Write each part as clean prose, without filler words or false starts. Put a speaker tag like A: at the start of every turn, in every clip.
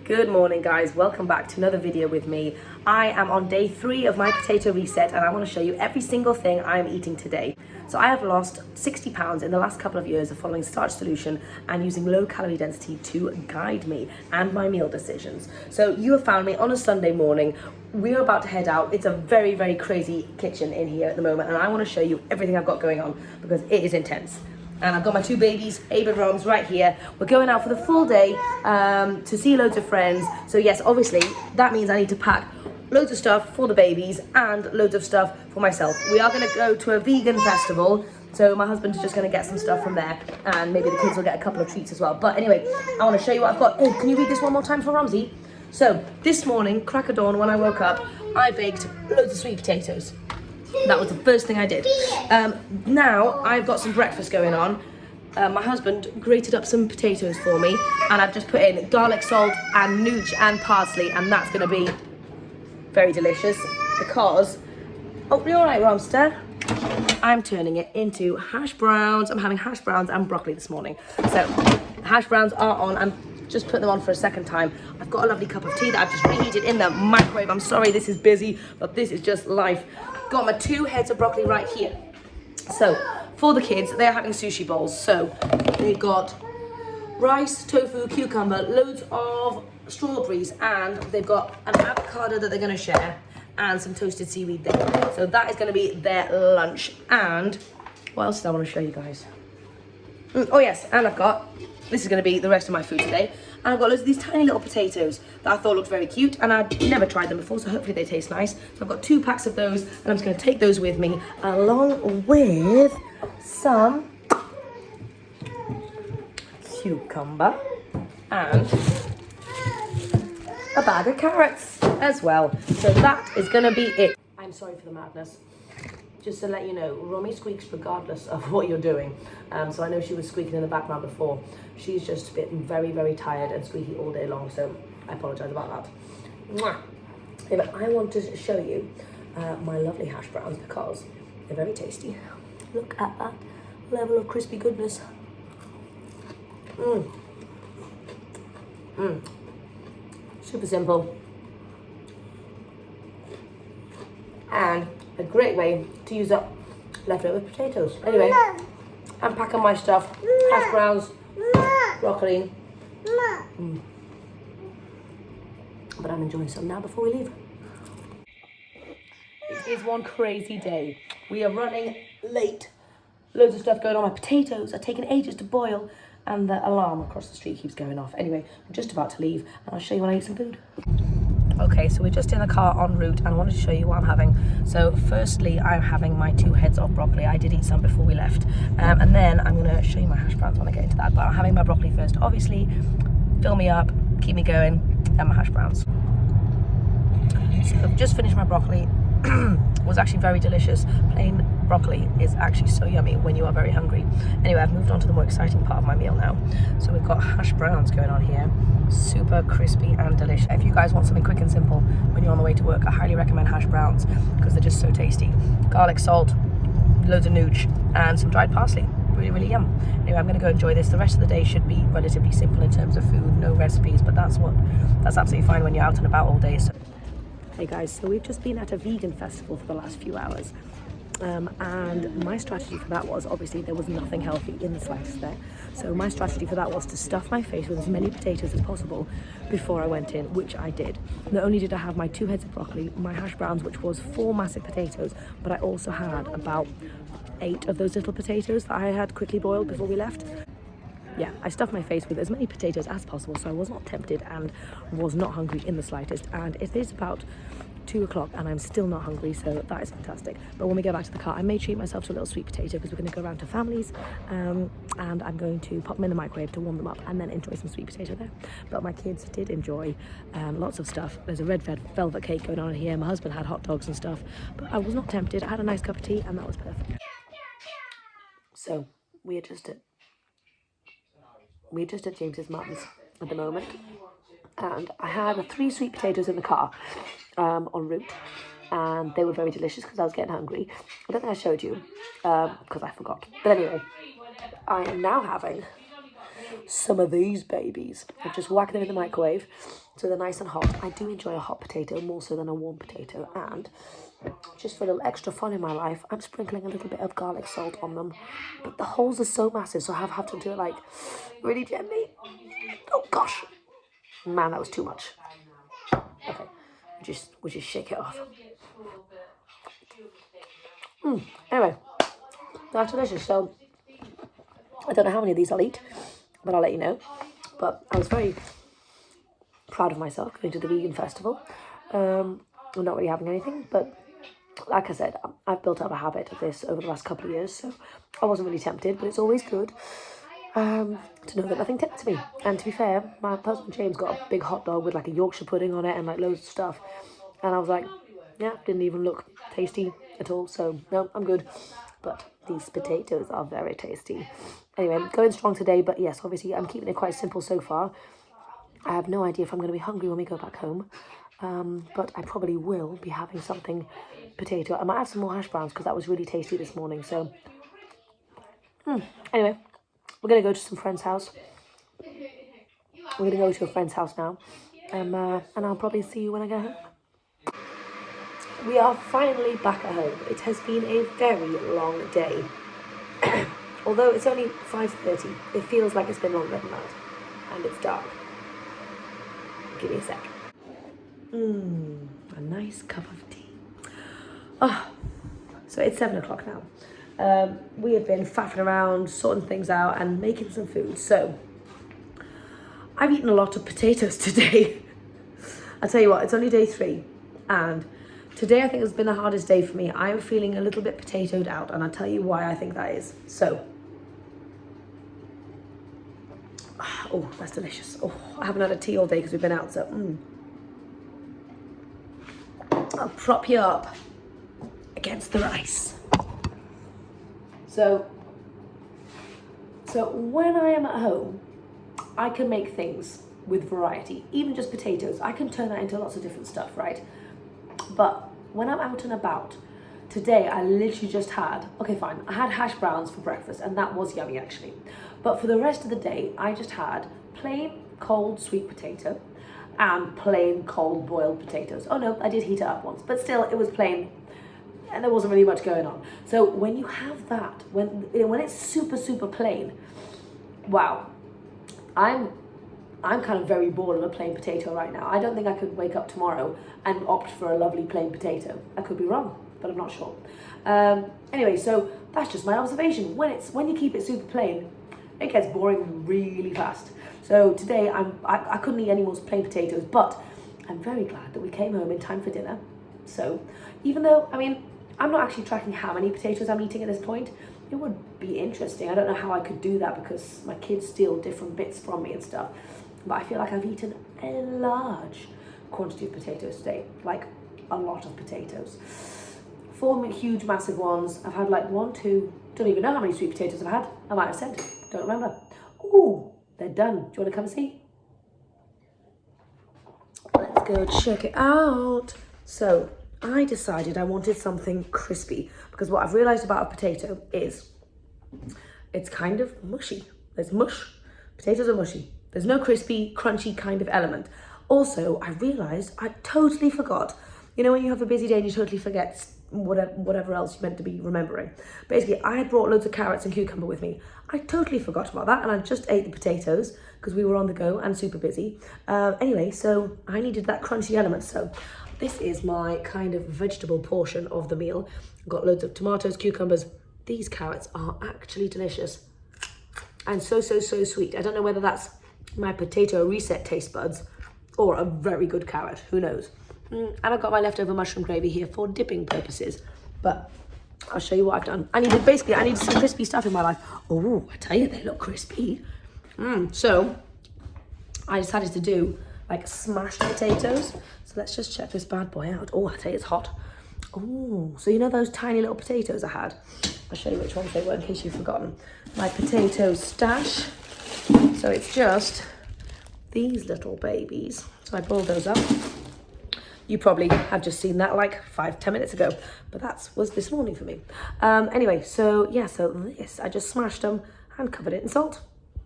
A: Good morning guys, welcome back to another video with me. I am on day 3 of my potato reset and I want to show you every single thing I am eating today. So I have lost 60 pounds in the last couple of years of following Starch Solution and using low calorie density to guide me and my meal decisions. So you have found me on a Sunday morning. We're about to head out. It's a very, very crazy kitchen in here at the moment and I want to show you everything I've got going on because it is intense. And I've got my 2 babies, Abe and Roms, right here. We're going out for the full day to see loads of friends. So yes, obviously, that means I need to pack loads of stuff for the babies and loads of stuff for myself. We are going to go to a vegan festival. So my husband's just going to get some stuff from there. And maybe the kids will get a couple of treats as well. But anyway, I want to show you what I've got. Oh, can you read this one more time for Romsey? So this morning, crack of dawn, when I woke up, I baked loads of sweet potatoes. That was the first thing I did. Now I've got some breakfast going on. My husband grated up some potatoes for me and I've just put in garlic salt and nooch and parsley and that's going to be very delicious because, oh, you're all right, Romster. I'm turning it into hash browns. I'm having hash browns and broccoli this morning. So hash browns are on. I'm just putting them on for a second time. I've got a lovely cup of tea that I've just reheated in the microwave. I'm sorry this is busy, but this is just life. Got my 2 heads of broccoli right here. So for the kids, they're having sushi bowls. So they've got rice, tofu, cucumber, loads of strawberries, and they've got an avocado that they're going to share and some toasted seaweed there. So that is going to be their lunch. And what else did I want to show you guys? Oh yes, and I've got, this is going to be the rest of my food today. And I've got loads of these tiny little potatoes that I thought looked very cute and I'd never tried them before, so hopefully they taste nice. So I've got 2 packs of those and I'm just going to take those with me along with some cucumber and a bag of carrots as well. So that is going to be it. I'm sorry for the madness. Just to let you know, Romy squeaks regardless of what you're doing. So I know she was squeaking in the background before. She's just been very, very tired and squeaky all day long, so I apologise about that. Mwah. Yeah, but I want to show you my lovely hash browns because they're very tasty. Look at that level of crispy goodness. Super simple. And a great way to use up leftover potatoes. Anyway, I'm packing my stuff, hash browns, broccoli. But I'm enjoying some now before we leave. It is one crazy day. We are running late. Loads of stuff going on. My potatoes are taking ages to boil and the alarm across the street keeps going off. Anyway, I'm just about to leave and I'll show you when I eat some food. Okay, so we're just in the car en route and I wanted to show you what I'm having. So firstly, I'm having my 2 heads of broccoli. I did eat some before we left. And then I'm going to show you my hash browns when I get into that. But I'm having my broccoli first. Obviously, fill me up, keep me going, and my hash browns. So I've just finished my broccoli. It was actually very delicious. Plain broccoli is actually so yummy when you are very hungry. Anyway, I've moved on to the more exciting part of my meal now. So we've got hash browns going on here. Super crispy and delicious. If you guys want something quick and simple when you're on the way to work, I highly recommend hash browns because they're just so tasty. Garlic salt, loads of nooch, and some dried parsley. Really, really yum. Anyway, I'm going to go enjoy this. The rest of the day should be relatively simple in terms of food, no recipes, but that's absolutely fine when you're out and about all day. So. Hey guys, so we've just been at a vegan festival for the last few hours. And my strategy for that was, obviously there was nothing healthy in the slightest there. So my strategy for that was to stuff my face with as many potatoes as possible before I went in, which I did. Not only did I have my 2 heads of broccoli, my hash browns, which was 4 massive potatoes, but I also had about 8 of those little potatoes that I had quickly boiled before we left. Yeah, I stuffed my face with as many potatoes as possible, so I was not tempted and was not hungry in the slightest. And it is about 2 o'clock and I'm still not hungry, so that is fantastic. But when we go back to the car, I may treat myself to a little sweet potato because we're going to go around to families, and I'm going to pop them in the microwave to warm them up and then enjoy some sweet potato there. But my kids did enjoy lots of stuff. There's a red velvet cake going on here. My husband had hot dogs and stuff, but I was not tempted. I had a nice cup of tea and that was perfect. So we're just at James's mum's at the moment, and I had 3 sweet potatoes in the car en route, and they were very delicious because I was getting hungry. I don't think I showed you because I forgot. But anyway, I am now having some of these babies. I've just whacked them in the microwave so they're nice and hot. I do enjoy a hot potato more so than a warm potato, and just for a little extra fun in my life, I'm sprinkling a little bit of garlic salt on them. But the holes are so massive, so I have to do it like really gently. Oh gosh, man, that was too much. Okay, we'll just shake it off. Anyway, that's delicious. So I don't know how many of these I'll eat, but I'll let you know. But I was very proud of myself going to the vegan festival. I'm not really having anything, but like I said, I've built up a habit of this over the last couple of years, so I wasn't really tempted, but it's always good to know that nothing tempts me. And to be fair, my husband James got a big hot dog with like a Yorkshire pudding on it and like loads of stuff, and I was like, yeah, didn't even look tasty at all, so no, I'm good. But these potatoes are very tasty. Anyway, going strong today, but yes, obviously I'm keeping it quite simple so far. I have no idea if I'm going to be hungry when we go back home, but I probably will be having something potato. I might add some more hash browns because that was really tasty this morning. So anyway, we're going to go to some friend's house. We're going to go to a friend's house now, and I'll probably see you when I get home. We are finally back at home. It has been a very long day. Although it's only 5:30, it feels like it's been longer than that. And it's dark. Give me a sec. A nice cup of tea. So it's 7 o'clock now. We have been faffing around, sorting things out and making some food. So I've eaten a lot of potatoes today. I'll tell you what, it's only day 3. And today I think has been the hardest day for me. I'm feeling a little bit potatoed out, and I'll tell you why I think that is. So, oh, that's delicious. Oh, I haven't had a tea all day because we've been out, so I'll prop you up against the rice. So when I am at home, I can make things with variety, even just potatoes. I can turn that into lots of different stuff, right? But when I'm out and about, today I literally just had, okay fine, I had hash browns for breakfast and that was yummy actually. But for the rest of the day, I just had plain cold sweet potato and plain cold boiled potatoes. Oh no, I did heat it up once, but still it was plain and there wasn't really much going on. So when you have that, when it's super, super plain, wow, I'm kind of very bored of a plain potato right now. I don't think I could wake up tomorrow and opt for a lovely plain potato. I could be wrong, but I'm not sure. Anyway, so that's just my observation. When you keep it super plain, it gets boring really fast. So today I couldn't eat any more plain potatoes, but I'm very glad that we came home in time for dinner. So even though, I mean, I'm not actually tracking how many potatoes I'm eating at this point. It would be interesting. I don't know how I could do that because my kids steal different bits from me and stuff. But I feel like I've eaten a large quantity of potatoes today, like a lot of potatoes. 4 huge, massive ones. I've had like 1, 2, don't even know how many sweet potatoes I've had. I might have said, don't remember. Ooh, they're done. Do you want to come and see? Let's go check it out. So I decided I wanted something crispy because what I've realized about a potato is it's kind of mushy. There's mush. Potatoes are mushy. There's no crispy, crunchy kind of element. Also, I realized I totally forgot. You know when you have a busy day and you totally forget whatever else you're meant to be remembering. Basically, I had brought loads of carrots and cucumber with me. I totally forgot about that and I just ate the potatoes because we were on the go and super busy. Anyway, so I needed that crunchy element. So this is my kind of vegetable portion of the meal. I've got loads of tomatoes, cucumbers. These carrots are actually delicious and so sweet. I don't know whether that's my potato reset taste buds or a very good carrot, who knows. And I've got my leftover mushroom gravy here for dipping purposes, but I'll show you what I've done. I needed some crispy stuff in my life. Oh, I tell you, they look crispy. So I decided to do like smashed potatoes. So let's just check this bad boy out. Oh, I tell you, it's hot. Oh, so you know those tiny little potatoes I had? I'll show you which ones they were in case you've forgotten. My potato stash. So it's just these little babies. So I boiled those up. You probably have just seen that like 5-10 minutes ago, but that was this morning for me. Anyway, so yeah, so this, I just smashed them and covered it in salt.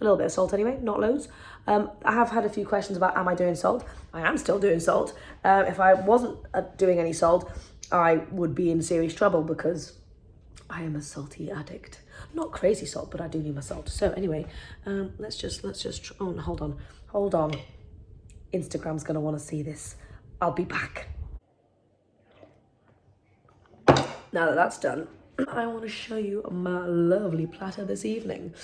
A: A little bit of salt anyway, not loads. I have had a few questions about, am I doing salt? I am still doing salt. If I wasn't doing any salt, I would be in serious trouble because I am a salty addict. Not crazy salt, but I do need my salt. So anyway, let's just, oh, hold on. Instagram's gonna wanna see this. I'll be back. Now that that's done, I wanna show you my lovely platter this evening.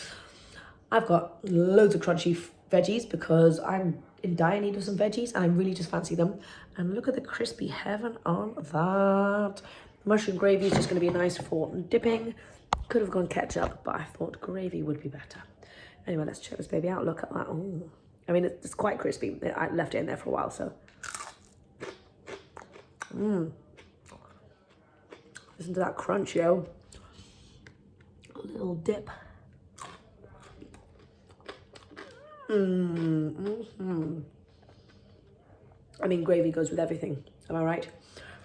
A: I've got loads of crunchy veggies because I'm in dire need of some veggies and I really just fancy them. And look at the crispy heaven on that. Mushroom gravy is just going to be nice for dipping. Could have gone ketchup, but I thought gravy would be better. Anyway, let's check this baby out. Look at that. Oh, I mean, it's quite crispy. I left it in there for a while, so. Listen to that crunch, yo. A little dip. I mean, gravy goes with everything, am I right?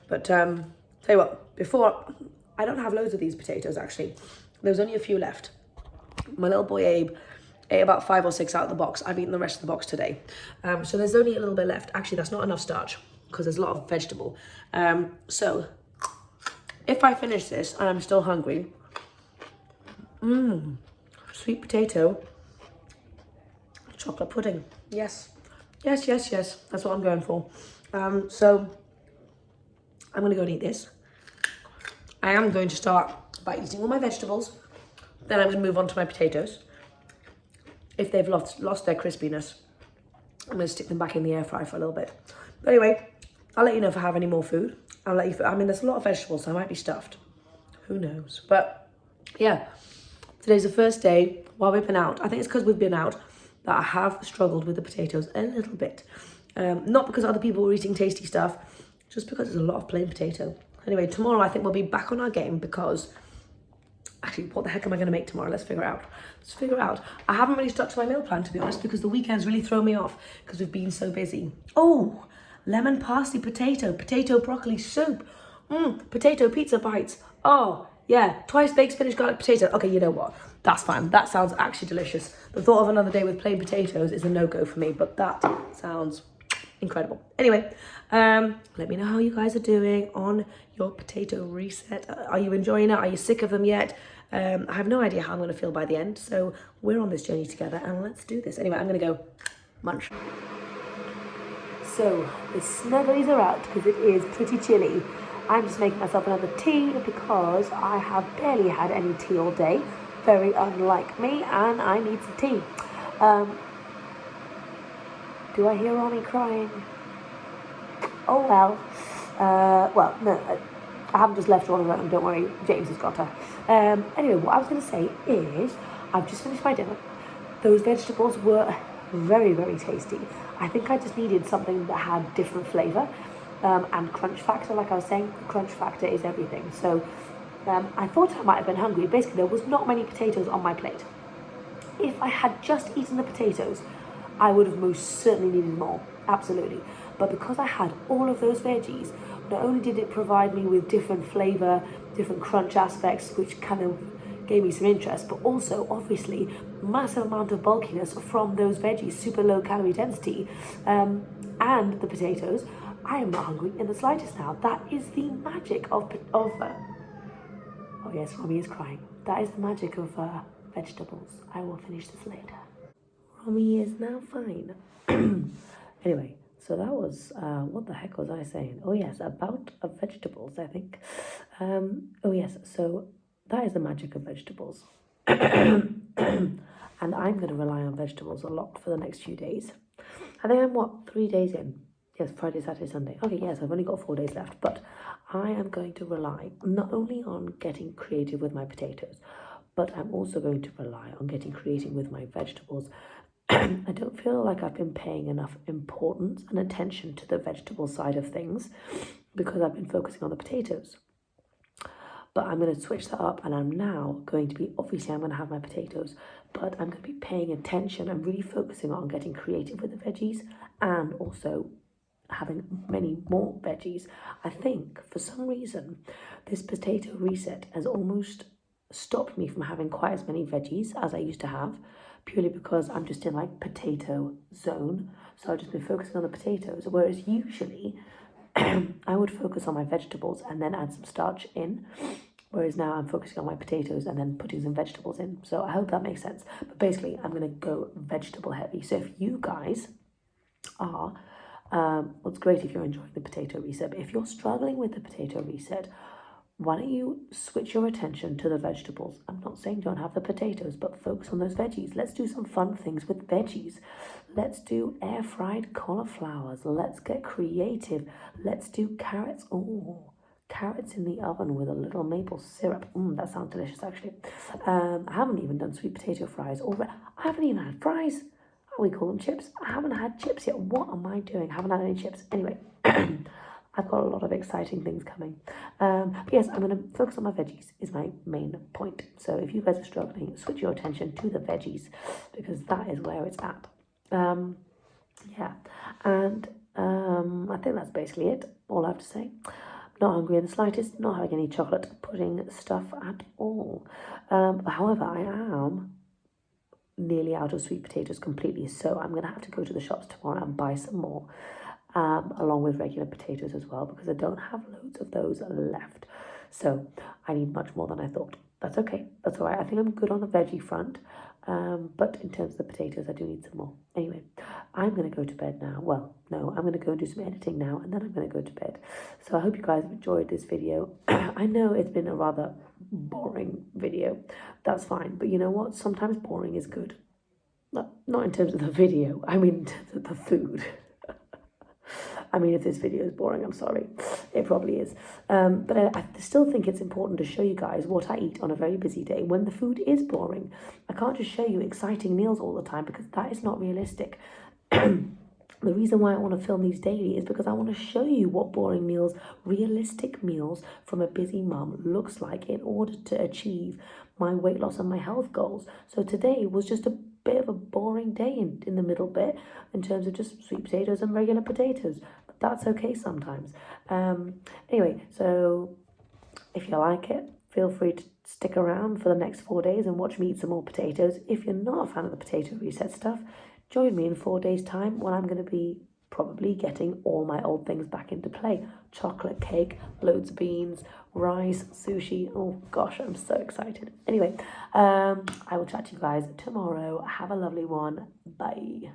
A: But tell you what, before, I don't have loads of these potatoes actually. There's only a few left. My little boy Abe ate about 5 or 6 out of the box. I've eaten the rest of the box today. So there's only a little bit left. Actually, that's not enough starch because there's a lot of vegetable. So if I finish this and I'm still hungry, sweet potato, chocolate pudding. Yes. Yes. That's what I'm going for. So I'm going to go and eat this. I am going to start by eating all my vegetables. Then I'm going to move on to my potatoes. If they've lost their crispiness, I'm going to stick them back in the air fryer for a little bit. But anyway, I'll let you know if I have any more food. I'll let you. I mean, there's a lot of vegetables, so I might be stuffed. Who knows? But yeah, today's the first day while we've been out. I think it's because we've been out that I have struggled with the potatoes a little bit. Not because other people were eating tasty stuff, just because there's a lot of plain potato. Anyway, tomorrow I think we'll be back on our game because, actually, what the heck am I going to make tomorrow? Let's figure it out. I haven't really stuck to my meal plan, to be honest, because the weekends really throw me off because we've been so busy. Oh, lemon parsley potato broccoli soup, potato pizza bites. Oh, yeah, twice baked spinach garlic potato. Okay, you know what? That's fine. That sounds actually delicious. The thought of another day with plain potatoes is a no-go for me, but that sounds incredible. Anyway, let me know how you guys are doing on your potato reset. Are you enjoying it? Are you sick of them yet? I have no idea how I'm going to feel by the end, so we're on this journey together and let's do this. Anyway, I'm going to go munch. So the snugglies are out because it is pretty chilly. I'm just making myself another tea because I have barely had any tea all day. Very unlike me, and I need some tea. Do I hear Ronnie crying? Oh well. Well, no, I haven't just left Ronnie alone, don't worry, James has got her. Anyway, what I was going to say is, I've just finished my dinner. Those vegetables were very, very tasty. I think I just needed something that had different flavour and crunch factor. Like I was saying, the crunch factor is everything. So I thought I might have been hungry. Basically, there was not many potatoes on my plate. If I had just eaten the potatoes, I would have most certainly needed more, absolutely. But because I had all of those veggies, not only did it provide me with different flavour, different crunch aspects, which kind of gave me some interest, but also, obviously, massive amount of bulkiness from those veggies, super low calorie density, and the potatoes, I am not hungry in the slightest now. That is the magic of oh yes, Romy is crying. That is the magic of vegetables. I will finish this later. Romy is now fine. Anyway, so that was, what the heck was I saying? Oh yes, about vegetables, I think. Oh yes, so that is the magic of vegetables. And I'm going to rely on vegetables a lot for the next few days. I think I'm, 3 days in? Yes, Friday, Saturday, Sunday. Okay, yes, I've only got 4 days left, but I am going to rely not only on getting creative with my potatoes, but I'm also going to rely on getting creative with my vegetables. I don't feel like I've been paying enough importance and attention to the vegetable side of things because I've been focusing on the potatoes. But I'm going to switch that up, and I'm now going to be, obviously I'm going to have my potatoes, but I'm going to be paying attention and really focusing on getting creative with the veggies and also having many more veggies. I think for some reason this potato reset has almost stopped me from having quite as many veggies as I used to have, purely because I'm just in like potato zone. So I've just been focusing on the potatoes, whereas usually I would focus on my vegetables and then add some starch in. Whereas now I'm focusing on my potatoes and then putting some vegetables in. So I hope that makes sense. But basically, I'm going to go vegetable heavy. So if you guys are, well, it's great if you're enjoying the potato reset. But if you're struggling with the potato reset, why don't you switch your attention to the vegetables? I'm not saying don't have the potatoes, but focus on those veggies. Let's do some fun things with veggies. Let's do air fried cauliflowers. Let's get creative. Let's do carrots. Oh, carrots in the oven with a little maple syrup. That sounds delicious, actually. I haven't even done sweet potato fries. I haven't even had fries. We call them chips. I haven't had chips yet. What am I doing? I haven't had any chips. Anyway, I've got a lot of exciting things coming. But yes, I'm going to focus on my veggies is my main point. So if you guys are struggling, switch your attention to the veggies because that is where it's at. Yeah, and I think that's basically it. All I have to say. Not hungry in the slightest, not having any chocolate pudding stuff at all. However, I am nearly out of sweet potatoes completely, so I'm going to have to go to the shops tomorrow and buy some more, along with regular potatoes as well, because I don't have loads of those left. So I need much more than I thought. That's okay. That's all right. I think I'm good on the veggie front. But in terms of the potatoes, I do need some more. Anyway, I'm going to go to bed now. Well, no, I'm going to go and do some editing now, and then I'm going to go to bed. So I hope you guys have enjoyed this video. I know it's been a rather boring video. That's fine. But you know what? Sometimes boring is good. Not in terms of the video. I mean, in terms of the food. I mean, if this video is boring, I'm sorry. It probably is. But I still think it's important to show you guys what I eat on a very busy day when the food is boring. I can't just show you exciting meals all the time because that is not realistic. The reason why I want to film these daily is because I want to show you what boring meals, realistic meals from a busy mum looks like in order to achieve my weight loss and my health goals. So today was just a bit of a boring day in the middle bit in terms of just sweet potatoes and regular potatoes. But that's okay sometimes. Anyway, so if you like it, feel free to stick around for the next 4 days and watch me eat some more potatoes. If you're not a fan of the potato reset stuff, join me in 4 days' time when I'm going to be probably getting all my old things back into play. Chocolate cake, loads of beans, rice, sushi. Oh gosh, I'm so excited. Anyway, I will chat to you guys tomorrow. Have a lovely one. Bye.